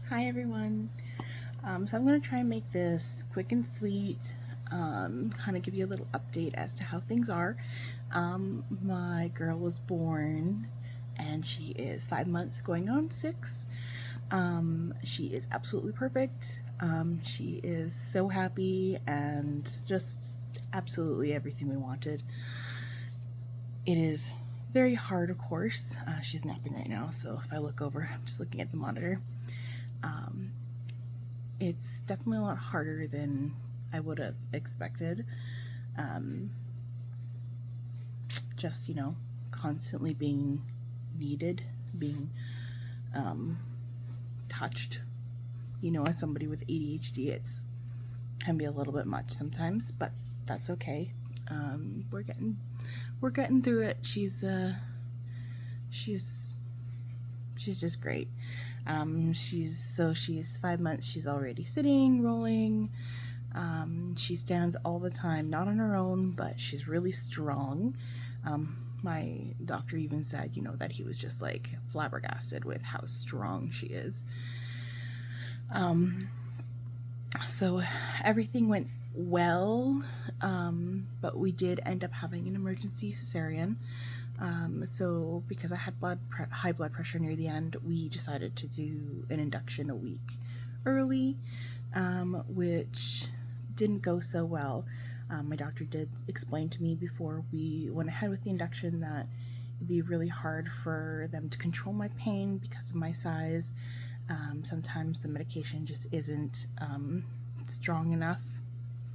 Hi everyone. So I'm going to try and make this quick and sweet, kind of give you a little update as to how things are. My girl was born and she is 5 months going on 6. She is absolutely perfect. She is so happy and just absolutely everything we wanted. It is very hard, of course. She's napping right now, so if I look over, I'm just looking at the monitor. Um, it's definitely a lot harder than I would have expected. Um, just, constantly being needed, being um, touched. As somebody with ADHD, it's can be a little bit much sometimes, but that's okay. We're getting through it. She's she's just great. She's 5 months. She's already sitting, rolling. She stands all the time, not on her own, but she's really strong. My doctor even said, that he was just like flabbergasted with how strong she is. So everything went well, but we did end up having an emergency cesarean. So because I had high blood pressure near the end, we decided to do an induction a week early, which didn't go so well. My doctor did explain to me before we went ahead with the induction that it'd be really hard for them to control my pain because of my size. Sometimes the medication just isn't strong enough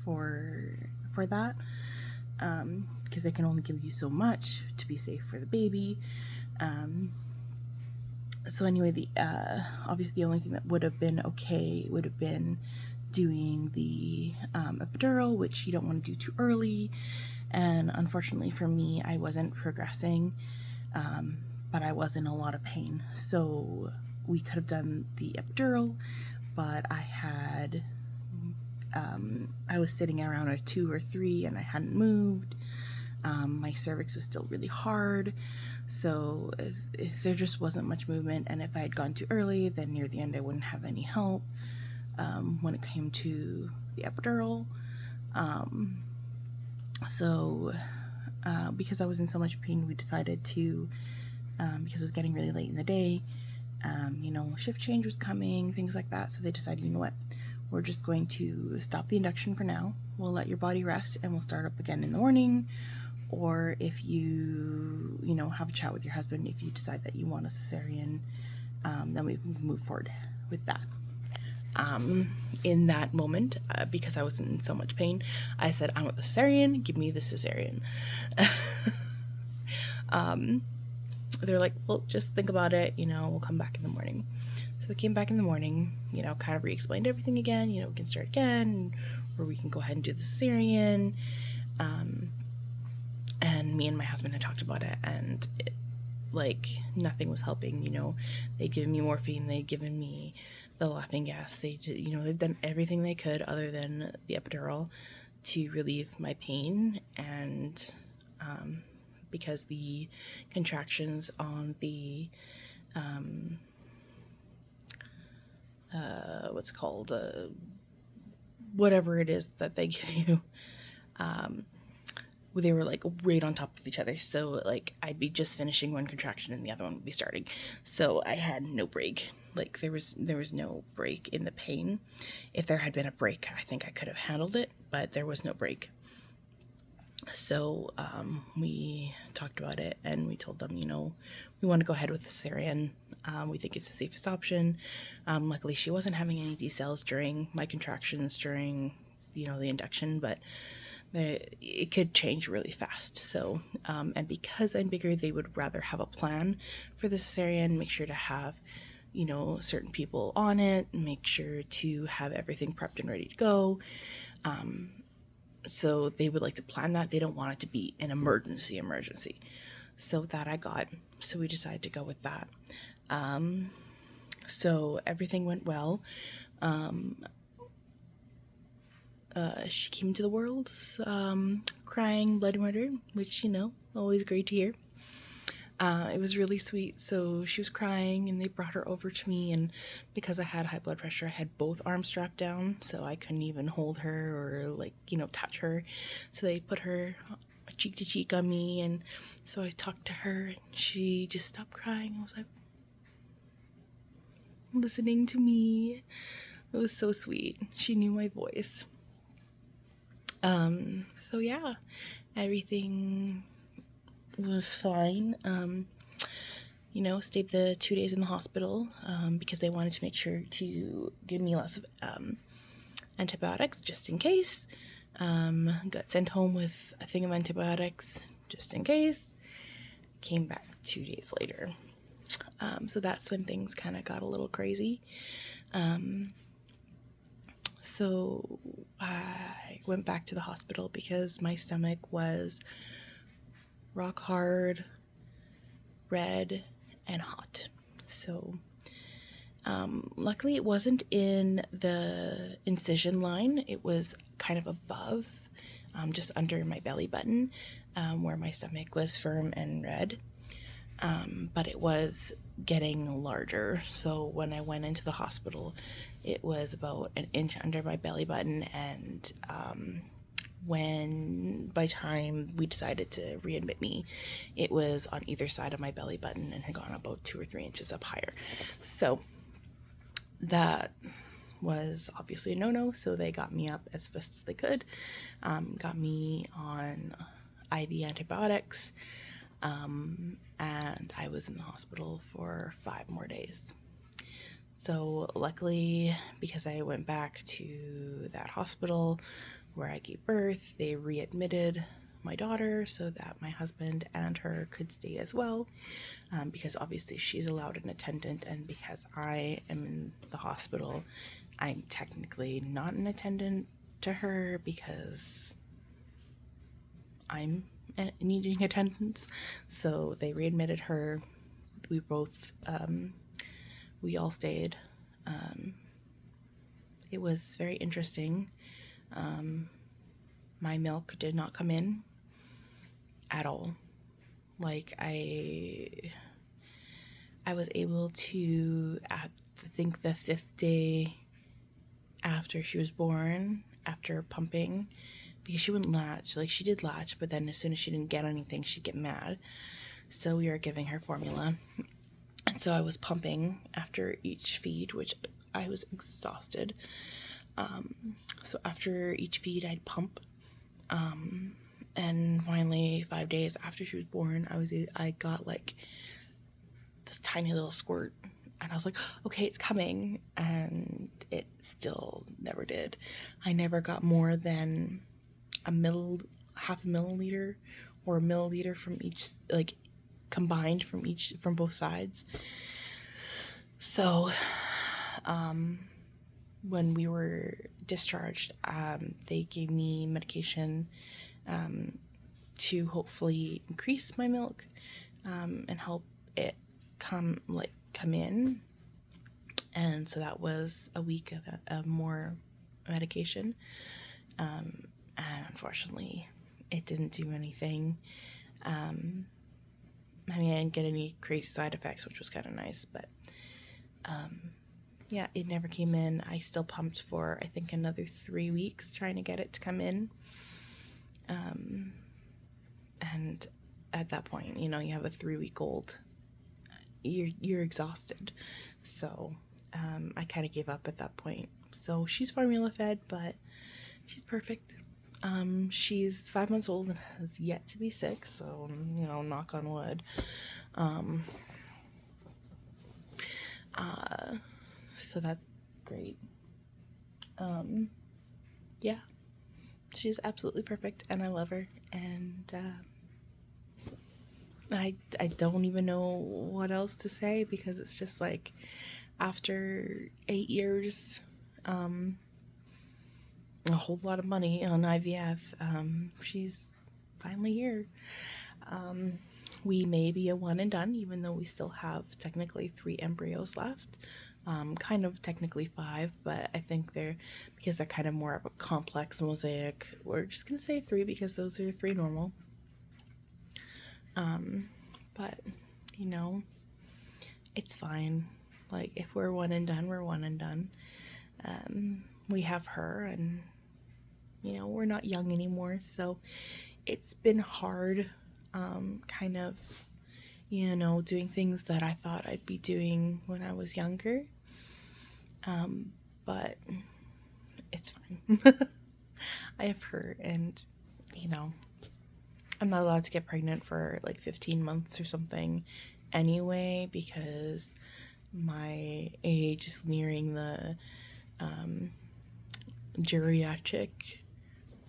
for that, because they can only give you so much to be safe for the baby. So anyway, the obviously the only thing that would have been okay would have been doing the epidural, which you don't want to do too early. And unfortunately for me, I wasn't progressing, but I was in a lot of pain. So we could have done the epidural, but I was sitting around a 2 or 3 and I hadn't moved. My cervix was still really hard, so if there just wasn't much movement, and if I had gone too early, then near the end I wouldn't have any help when it came to the epidural. So because I was in so much pain, we decided to, because it was getting really late in the day, shift change was coming, things like that. So they decided, what, we're just going to stop the induction for now. We'll let your body rest and we'll start up again in the morning. Or if you have a chat with your husband, if you decide that you want a cesarean, then we move forward with that. In that moment, because I was in so much pain, I said, I want the cesarean, give me the cesarean. They're like, well, just think about it, we'll come back in the morning. So they came back in the morning, kind of re-explained everything again, we can start again, or we can go ahead and do the cesarean. And me and my husband had talked about it, and nothing was helping. They'd given me morphine, they'd given me the laughing gas, they've done everything they could other than the epidural to relieve my pain. And because the contractions on the what's called whatever it is that they give you, they were right on top of each other. So I'd be just finishing one contraction and the other one would be starting. So I had no break. There was no break in the pain. If there had been a break, I think I could have handled it, but there was no break. So we talked about it and we told them, we want to go ahead with the cesarean. We think it's the safest option. Luckily, she wasn't having any decels during my contractions during, the induction, but it could change really fast. So, and because I'm bigger, they would rather have a plan for the cesarean, make sure to have, certain people on it, make sure to have everything prepped and ready to go. So they would like to plan that. They don't want it to be an emergency. So that I got. So we decided to go with that. So everything went well. She came into the world crying bloody murder, which, always great to hear. It was really sweet. So she was crying and they brought her over to me, and because I had high blood pressure, I had both arms strapped down, so I couldn't even hold her or like, touch her. So they put her cheek to cheek on me, and so I talked to her and she just stopped crying. I was like listening to me. It was so sweet. She knew my voice. So yeah, everything was fine. Stayed the 2 days in the hospital because they wanted to make sure to give me lots of antibiotics just in case. Got sent home with a thing of antibiotics just in case. Came back 2 days later. So that's when things kind of got a little crazy. So I went back to the hospital because my stomach was rock hard, red, and hot. So luckily it wasn't in the incision line. It was kind of above, just under my belly button, where my stomach was firm and red. But it was getting larger. So when I went into the hospital, it was about an inch under my belly button, and by time we decided to readmit me, it was on either side of my belly button and had gone about 2 or 3 inches up higher. So that was obviously a no-no, so they got me up as fast as they could, got me on IV antibiotics, and I was in the hospital for 5 more days. So luckily, because I went back to that hospital where I gave birth, they readmitted my daughter so that my husband and her could stay as well, because obviously she's allowed an attendant, and because I am in the hospital, I'm technically not an attendant to her because I'm needing attendance. So they readmitted her. We all stayed. It was very interesting. My milk did not come in at all. Like I was able to, I think the 5th day after she was born, after pumping, because she wouldn't latch. Like, she did latch, but then as soon as she didn't get anything, she'd get mad. So we were giving her formula. And so I was pumping after each feed, which I was exhausted. So after each feed, I'd pump. And finally, 5 days after she was born, I got like this tiny little squirt. And I was like, okay, it's coming. And it still never did. I never got more than half a milliliter or a milliliter from each, like combined from both sides. So when we were discharged, they gave me medication to hopefully increase my milk and help it come in. And so that was a week of more medication, and unfortunately it didn't do anything. I didn't get any crazy side effects, which was kind of nice, but yeah, it never came in. I still pumped for, I think, another 3 weeks trying to get it to come in. And at that point, you have a 3-week-old, you're exhausted. So I kind of gave up at that point. So she's formula fed, but she's perfect. She's 5 months old and has yet to be sick, so knock on wood. So that's great. Yeah, she's absolutely perfect, and I love her, and I don't even know what else to say, because it's just like, after 8 years, a whole lot of money on IVF, she's finally here. We may be a one and done, even though we still have technically 3 embryos left. Kind of technically 5, but I think because they're kind of more of a complex mosaic, we're just gonna say 3 because those are 3 normal. But you know, it's fine. Like, if we're one and done, we're one and done. We have her, and, you know, we're not young anymore, so it's been hard, kind of, you know, doing things that I thought I'd be doing when I was younger. But it's fine. I have her, and, you know, I'm not allowed to get pregnant for like 15 months or something anyway, because my age is nearing the geriatric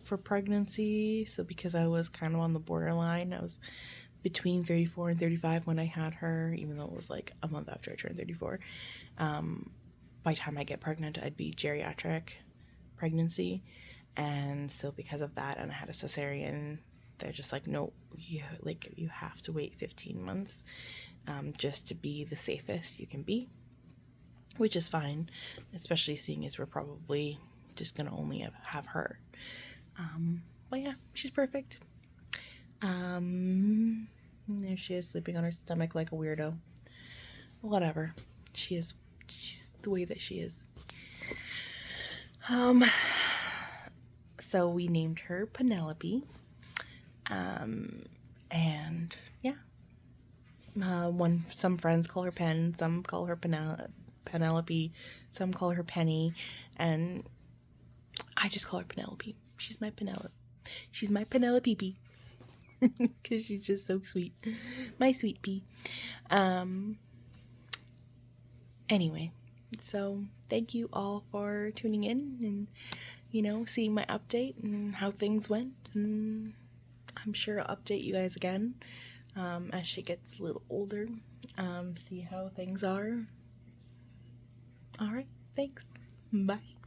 for pregnancy. So because I was kind of on the borderline, I was between 34 and 35 when I had her, even though it was like a month after I turned 34. By the time I get pregnant, I'd be geriatric pregnancy. And so because of that, and I had a cesarean, they're just like, no, you have to wait 15 months just to be the safest you can be, which is fine, especially seeing as we're probably just gonna only have her. But yeah, she's perfect. There she is, sleeping on her stomach like a weirdo. Whatever. She's the way that she is. So we named her Penelope. And yeah. Some friends call her Pen, some call her Penelope, some call her Penny, and I just call her Penelope. She's my Penelope. She's my Penelope. Because she's just so sweet. My sweet pea. Anyway, so thank you all for tuning in and, you know, seeing my update and how things went. And I'm sure I'll update you guys again as she gets a little older. See how things are. All right, thanks. Bye.